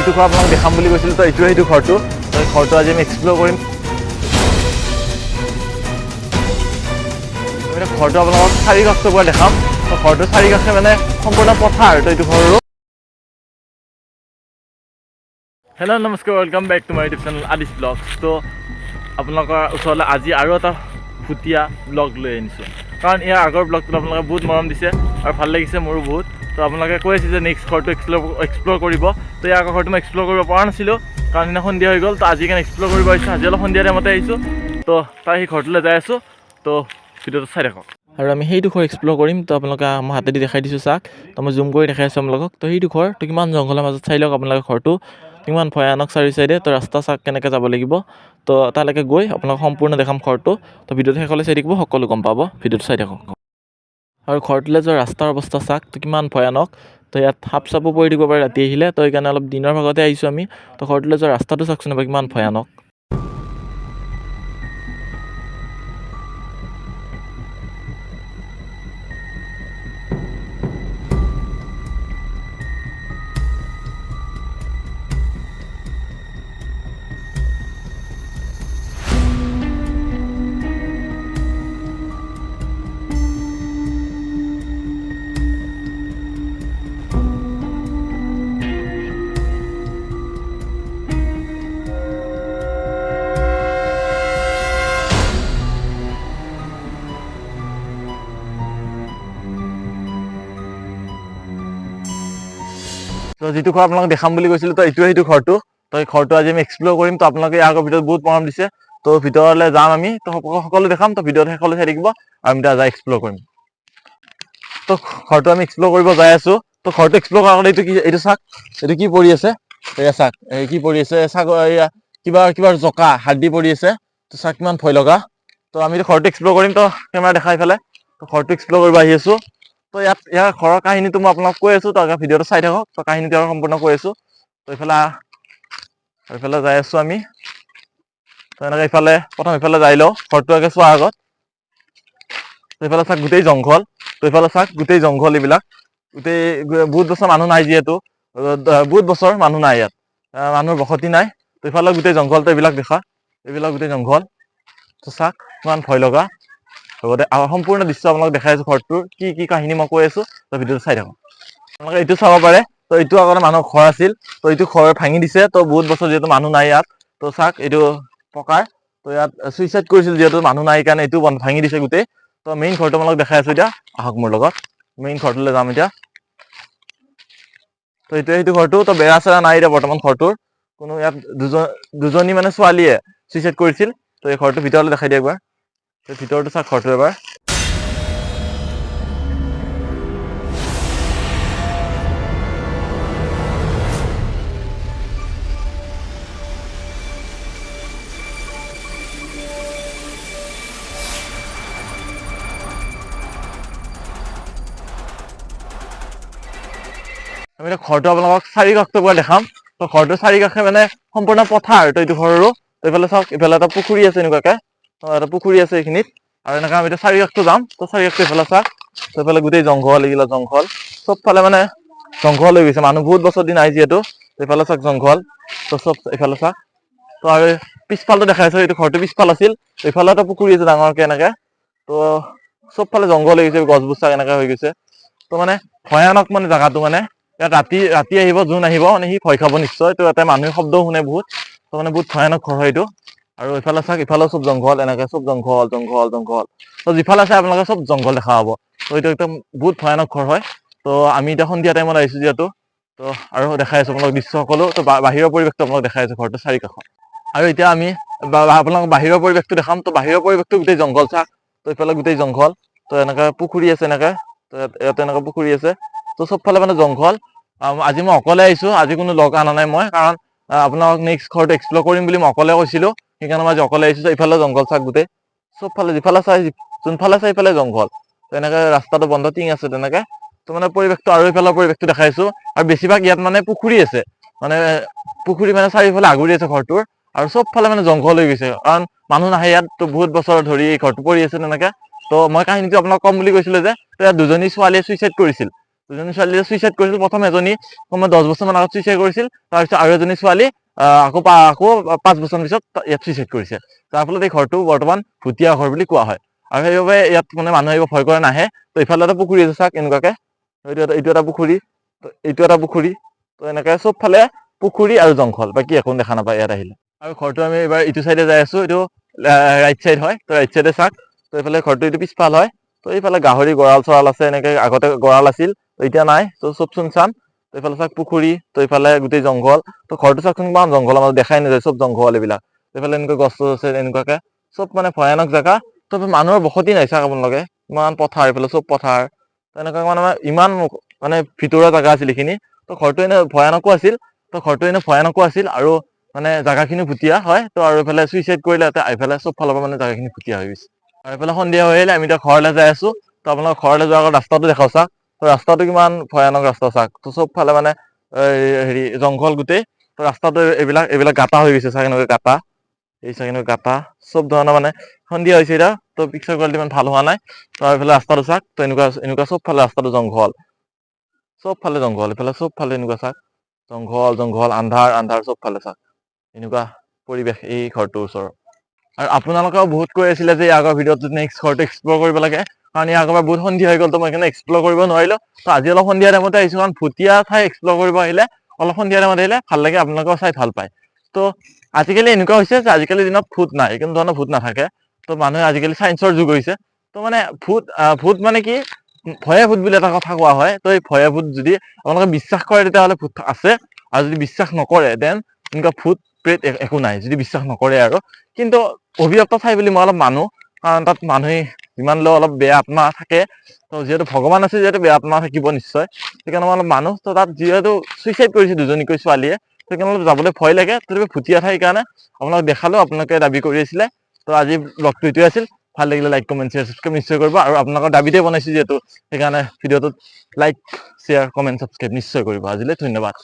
যিটো ঘৰ আপোনাক দেখাম বুলি কৈছিলোঁ তো এইটোৱে সেইটো ঘৰটো। তো এই ঘৰটো আজি আমি এক্সপ্ল'ৰ কৰিম। ঘৰটো আপোনালোকক চাৰিকাষৰ পৰা দেখাম। তো ঘৰটো চাৰিকাষে মানে সম্পূৰ্ণ পথাৰ। তো এইটো ঘৰৰো। হেল্ল' নমস্কাৰ, welcome back to my YouTube channel Adi's vlog. তো আপোনালোকৰ ওচৰলৈ আজি আৰু এটা ভুটীয়া ব্লগ লৈ আনিছোঁ, কাৰণ ইয়াৰ আগৰ ব্লগটোত আপোনালোকে বহুত মৰম দিছে আৰু ভাল লাগিছে মোৰো বহুত। তো আপোনালোকে কৈ আছে যে নেক্সট ঘৰটো এক্সপ্ল'ৰ কৰিব। তো ইয়াৰ আগৰ ঘৰটো মই এক্সপ্ল'ৰ কৰিব পৰা নাছিলোঁ, কাৰণ সেইদিনা সন্ধিয়া হৈ গ'ল। তো আজি কাৰণে এক্সপ্ল'ৰ কৰিব আহিছোঁ। আজি অলপ সন্ধিয়া টাইমতে আহিছোঁ। তো তাৰ সেই ঘৰটোলৈ যাই আছোঁ। তো ভিডিঅ'টো চাই থাকক। আৰু আমি সেইটো ঘৰ এক্সপ্ল'ৰ কৰিম। তো আপোনালোকে মই হাতেদি দেখাই দিছোঁ চাওক। তো মই জুম কৰি দেখাই আছোঁ আপোনালোকক। তো সেইটো ঘৰ তো কিমান জংঘলৰ মাজত চাই লওক আপোনালোকে ঘৰটো কিমান ভয়ানক চাৰি চাইডে। তো ৰাস্তা চাওক কেনেকৈ যাব লাগিব। তো তালৈকে গৈ আপোনালোক সম্পূৰ্ণ দেখাম ঘৰটো। তো ভিডিঅ'টো শেষলৈ চাই থাকিব, সকলো গম পাব। ভিডিঅ'টো চাই থাকক। আৰু ঘৰটোলৈ যোৱা ৰাস্তাৰ অৱস্থা চাওক তো কিমান ভয়ানক। তো ইয়াত সাপ চাপো পৰি দিব পাৰে ৰাতি আহিলে। তো সেইকাৰণে অলপ দিনৰ ভাগতে আহিছোঁ আমি। তো ঘৰটোলৈ যোৱা ৰাস্তাটো চাওকচোন এবাৰ কিমান ভয়ানক। তো যিটো ঘৰ আপোনালোকক দেখাম বুলি কৈছিলোঁ তো এইটোৱে সেইটো ঘৰটো। তো এই ঘৰটো আজি আমি এক্সপ্ল'ৰ কৰিম। তো আপোনালোকে ইয়াৰ আগৰ ভিডিঅ'ত বহুত মৰম দিছে। তো ভিতৰলৈ যাম আমি। তো সকলো দেখাম। তো ভিডিঅ'টো শেষলৈ চাই থাকিব আৰু আমি তাত যাই এক্সপ্ল'ৰ কৰিম। তো ঘৰটো আমি এক্সপ্ল'ৰ কৰিব যাই আছোঁ। তো ঘৰটো এক্সপ্ল'ৰ কৰাৰ আগতে এইটো চাওক, এইটো কি পৰি আছে। এয়া চাওক, এই কি পৰি আছে এয়া কিবা জকা হাড্ডি পৰি আছে। তো চাওক কিমান ভয় লগা। তো আমি ঘৰটো এক্সপ্ল'ৰ কৰিম। তো কেমেৰা দেখাই পেলাই তো ঘৰটো এক্সপ্ল'ৰ কৰিব আহি আছোঁ। তো ইয়াৰ ঘৰৰ কাহিনীটো মই আপোনাক কৈ আছোঁ। তো ভিডিঅ'টো চাই থাকক। তো কাহিনীটো আৰু সম্পূৰ্ণ কৈ আছোঁ। তো এইফালে যাই আছোঁ আমি। তো এনেকৈ প্ৰথম ইফালে যাই লওঁ ঘৰটো আগে চোৱাৰ আগত। তো এইফালে চাওক গোটেই জংঘল। তো এইফালে চাওক গোটেই জংঘল এইবিলাক। গোটেই বহুত বছৰ মানুহ নাই, যিহেতু বহুত বছৰ মানুহ নাই ইয়াত, মানুহৰ বসতি নাই। তো এইফালে গোটেই জংঘলটো এইবিলাক এইবিলাক গোটেই জংঘল। তো চাওক কিমান ভয় লগা। লগতে সম্পূৰ্ণ দৃশ্য আপোনালোক দেখাই আছোঁ ঘৰটোৰ কি কি কাহিনী মই কৈ আছোঁ। তো ভিডিঅ'টো চাই থাকক। আপোনালোকে এইটো চাব পাৰে। তো এইটো আগতে মানুহৰ ঘৰ আছিল। তো এইটো ঘৰ ভাঙি দিছে। তো বহুত বছৰ যিহেতু মানুহ নাই ইয়াত। তো চাওক এইটো পকাৰ। তো ইয়াত চুইচাইড কৰিছিল, যিহেতু মানুহ নাই কাৰণে এইটো ভাঙি দিছে গোটেই। তো মেইন ঘৰটো আপোনালোক দেখাই আছোঁ এতিয়া, আহক মোৰ লগত। মেইন ঘৰটোলৈ যাম এতিয়া। তো এইটোৱে সেইটো ঘৰটো। তো বেৰা চেৰা নাই এতিয়া বৰ্তমান ঘৰটোৰ কোনো। ইয়াত দুজনী মানে ছোৱালীয়ে চুইচাইড কৰিছিল। তো এই ঘৰটোৰ ভিতৰলৈ দেখাই দিয়ে একবাৰ। তো ভিতৰটো চাওক ঘৰটো এবাৰ। আমি এতিয়া ঘৰটো আপোনালোকক চাৰিকাষৰ পৰা দেখাম। তো ঘৰটো চাৰিকাষে মানে সম্পূৰ্ণ পথাৰ। তো এইটো ঘৰৰো। তো এইফালে চাওক, এইফালে এটা পুখুৰী আছে এনেকুৱাকে। তো এটা পুখুৰী আছে এইখিনিত। আৰু এনেকৈ আমি এতিয়া চাৰিকাষটো যাম। তো চাৰিকাষটো এইফালে চাওক। তো এইফালে গোটেই জংঘল, এইগিলা জংঘল চবফালে মানে জংঘল হৈ গৈছে। মানুহ বহুত বছৰ দিন নাই যিহেতু। এইফালে চাওক জংঘল। তো চব এইফালে চাওক। তো আৰু পিছফালটো দেখাই আছোঁ, এইটো ঘৰটো পিছফাল আছিল। এইফালে এটা পুখুৰী আছে ডাঙৰকে এনেকে। তো চবফালে জংঘল হৈ গৈছে, গছবোৰ চাক এনেকে হৈ গৈছে। তো মানে ভয়ানক মানে জেগাটো মানে। ইয়াত ৰাতি আহিব, যোন আহিব মানে সি ভয় খাব নিশ্চয়। তো ইয়াতে মানুহে শব্দও শুনে বহুত। তো মানে বহুত ভয়ানক ঘৰ হয় এইটো। আৰু ইফালে চাওক, ইফালেও চব জংঘল, এনেকে চব জংঘল জংঘল জংঘল। তো যিফালে চাই আপোনালোকে চব জংঘল দেখা পাব। তো এইটো একদম বহুত ভয়ানক ঘৰ হয়। তো আমি এতিয়া সন্ধিয়া টাইমত আহিছোঁ যিহেতু। তো আৰু দেখাই আছোঁ আপোনালোক দৃশ্য সকলো। তো বাহিৰৰ পৰিৱেশটো আপোনালোক দেখাই আছোঁ ঘৰটো চাৰিকাষত। আৰু এতিয়া আমি আপোনালোক বাহিৰৰ পৰিৱেশটো দেখাম। তো বাহিৰৰ পৰিৱেশটো গোটেই জংঘল চাওক। তো এইফালে গোটেই জংঘল। তো এনেকে পুখুৰী আছে এনেকে। তো ইয়াতে এনেকে পুখুৰী আছে। তো চবফালে মানে জংঘল। আজি মই অকলে আহিছোঁ, আজি কোনো লগ অনা নাই মই, কাৰণ আপোনালোক নেক্সট ঘৰটো এক্সপ্ল'ৰ কৰিম বুলি মই অকলে কৈছিলোঁ। সেইকাৰণে মই আজি অকলে আহিছোঁ। এইফালে জংঘল চাওক গোটেই। চবফালে যিফালে চাই, যোনফালে চাই এইফালে জংঘল। তো এনেকে ৰাস্তাটো বন্ধ, টিং আছে তেনেকে। তো মানে পৰিৱেশটো আৰু এইফালৰ পৰিৱেশটো দেখাইছোঁ। আৰু বেছিভাগ ইয়াত মানে পুখুৰী আছে। মানে পুখুৰী মানে চাৰিওফালে আগুৰি আছে ঘৰটোৰ। আৰু চবফালে মানে জংঘল হৈ গৈছে, কাৰণ মানুহ নাহে ইয়াত। তো বহুত বছৰ ধৰি এই ঘৰটো পৰি আছে তেনেকে। তো মই কাহিনীটো আপোনাক ক'ম বুলি কৈছিলোঁ যে, ইয়াত দুজনী ছোৱালীয়ে চুইচাইড কৰিছিল। দুজনী ছোৱালী চুইচাইড কৰিছিল। প্ৰথম এজনী 10 বছৰমান আগত চুইচাইড কৰিছিল, তাৰপিছত আৰু এজনী ছোৱালী আকৌ 5 বছৰ পিছত ইয়াত চুইচাইড কৰিছে। যাৰ ফলত এই ঘৰটো বৰ্তমান ভুটীয়া ঘৰ বুলি কোৱা হয়। আৰু সেইবাবে ইয়াত মানে মানুহে আহিব ভয় কৰে নাহে। তো ইফালে এটা পুখুৰী আছে চাওক এনেকুৱাকে, এইটো এটা পুখুৰী, এইটো এটা পুখুৰী। তো এনেকে চব ফালে পুখুৰী আৰু জংঘল, বাকী একো দেখা নাপায় ইয়াত আহিলে। আৰু ঘৰটো আমি এইবাৰ ইটো চাইডে যাই আছো, এইটো ৰাইট চাইড হয়। তো ৰাইট চাইডে চাওক, তো এইফালে ঘৰটো এইটো পিছফাল হয়। তো এইফালে গাহৰি গঁৰাল চৰাল আছে, এনেকে আগতে গঁৰাল আছিল, তো এতিয়া নাই। তো চব চাম। তো এইফালে চাওক পুখুৰী, তো এইফালে গোটেই জংঘল। তো ঘৰটো চাওকচোন কিমান জংঘল, আমাৰ দেখাই নাযায়, চব জংঘল এইবিলাক। এইফালে এনেকুৱা গছ আছে এনেকুৱাকে, চব মানে ভয়ানক জেগা। তো মানুহৰ বসতি নাই চাওক আপোনালোকে, ইমান পথাৰ, এইফালে চব পথাৰ। তেনেকুৱা মানে ইমান মানে ভিতৰুৱা জেগা আছিল এইখিনি। তো ঘৰটো এনে ভয়ানকো আছিল, আৰু মানে জেগাখিনি ভুটীয়া হয়। তো আৰু এইফালে চুইচাইড কৰিলে এইফালে চব ফালৰ পৰা মানে জেগাখিনি ভুটীয়া হৈ গৈছে। আৰু এইফালে সন্ধিয়া হৈ আহিলে, আমি এতিয়া ঘৰলৈ যাই আছো। তো আপোনালোকৰ ঘৰলৈ যোৱাৰ আগত ৰাস্তাটো দেখাও চাওক। তো ৰাস্তাটো কিমান ভয়ানক ৰাস্তা চাওক। তো চব ফালে মানে হেৰি জংঘল গোটেই। তো ৰাস্তাটো এইবিলাক গাঁটা হৈ গৈছে চাওক, এনেকুৱা গাঁটা, এই চাওক এনেকুৱা গাঁটা, চব ধৰণৰ মানে সন্ধিয়া হৈছে এতিয়া। তো পিকচাৰ কোৱালিটি ইমান ভাল হোৱা নাই। তো এইফালে ৰাস্তাটো চাওক, তো এনেকুৱা চব ফালে ৰাস্তাটো জংঘল, চব ফালে জংঘল, এইফালে চব ফালে এনেকুৱা চাওক, জংঘল আন্ধাৰ চব ফালে চাওক। এনেকুৱা পৰিৱেশ এই ঘৰটোৰ ওচৰৰ। আৰু আপোনালোকেও বহুত কৈ আছিলে যে আগৰ ভিডিঅ'ত নেক্সট ঘৰটো এক্সপ্ল'ৰ কৰিব লাগে, কাৰণ ইয়াৰ আগৰবাৰ বহুত সন্ধিয়া হৈ গ'ল, তো মই সেইকাৰণে এক্সপ্ল'ৰ কৰিব নোৱাৰিলো। তো আজি অলপ সন্ধিয়া টাইমতে আহিছো, কাৰণ ভুটীয়া ঠাই এক্সপ্ল'ৰ কৰিব আহিলে অলপ সন্ধিয়া টাইমত আহিলে ভাল লাগে, আপোনালোকেও চাই ভাল পায়। তো আজিকালি এনেকুৱা হৈছে যে আজিকালি দিনত ভূত নাই, কোনো ধৰণৰ ভূত নাথাকে। তো মানুহে আজিকালি চায়েন্সৰ যুগ হৈছে। তো মানে ভূত মানে কি, ভয়ে ভূত বুলি এটা কথা কোৱা হয়। তো এই ভয়ে ভূত যদি আপোনালোকে বিশ্বাস কৰে তেতিয়াহ'লে ভূত আছে, আৰু যদি বিশ্বাস নকৰে দেন এনেকুৱা ভূত প্ৰেত একো নাই, যদি বিশ্বাস নকৰে আৰু। কিন্তু অভিশপ্ত ঠাই বুলি মই অলপ মানো, কাৰণ তাত মানুহে যিমান হ'লেও অলপ বেয়া আত্মা থাকে। তো যিহেতু ভগৱান আছে, যিহেতু বেয়া আত্মা থাকিব নিশ্চয়, সেইকাৰণে মই অলপ মানো। তো তাত যিহেতু চুইচাইড কৰিছে দুজনীকৈ ছোৱালীয়ে, সেইকাৰণে অলপ যাবলৈ ভয় লাগে। তথাপি ভুটীয়া ঠাই কাৰণে আপোনালোক দেখালো, আপোনালোকে দাবী কৰি আছিলে। তো আজি ব্লগটো এইটোৱে আছিল। ভাল লাগিলে লাইক, কমেণ্ট, শ্বেয়াৰ, ছাবস্ক্ৰাইব নিশ্চয় কৰিব। আৰু আপোনালোকৰ দাবীতে বনাইছো যিহেতু, সেইকাৰণে ভিডিঅ'টোত লাইক, শ্বেয়াৰ, কমেণ্ট, ছাবস্ক্ৰাইব নিশ্চয় কৰিব। আজিলৈ ধন্যবাদ।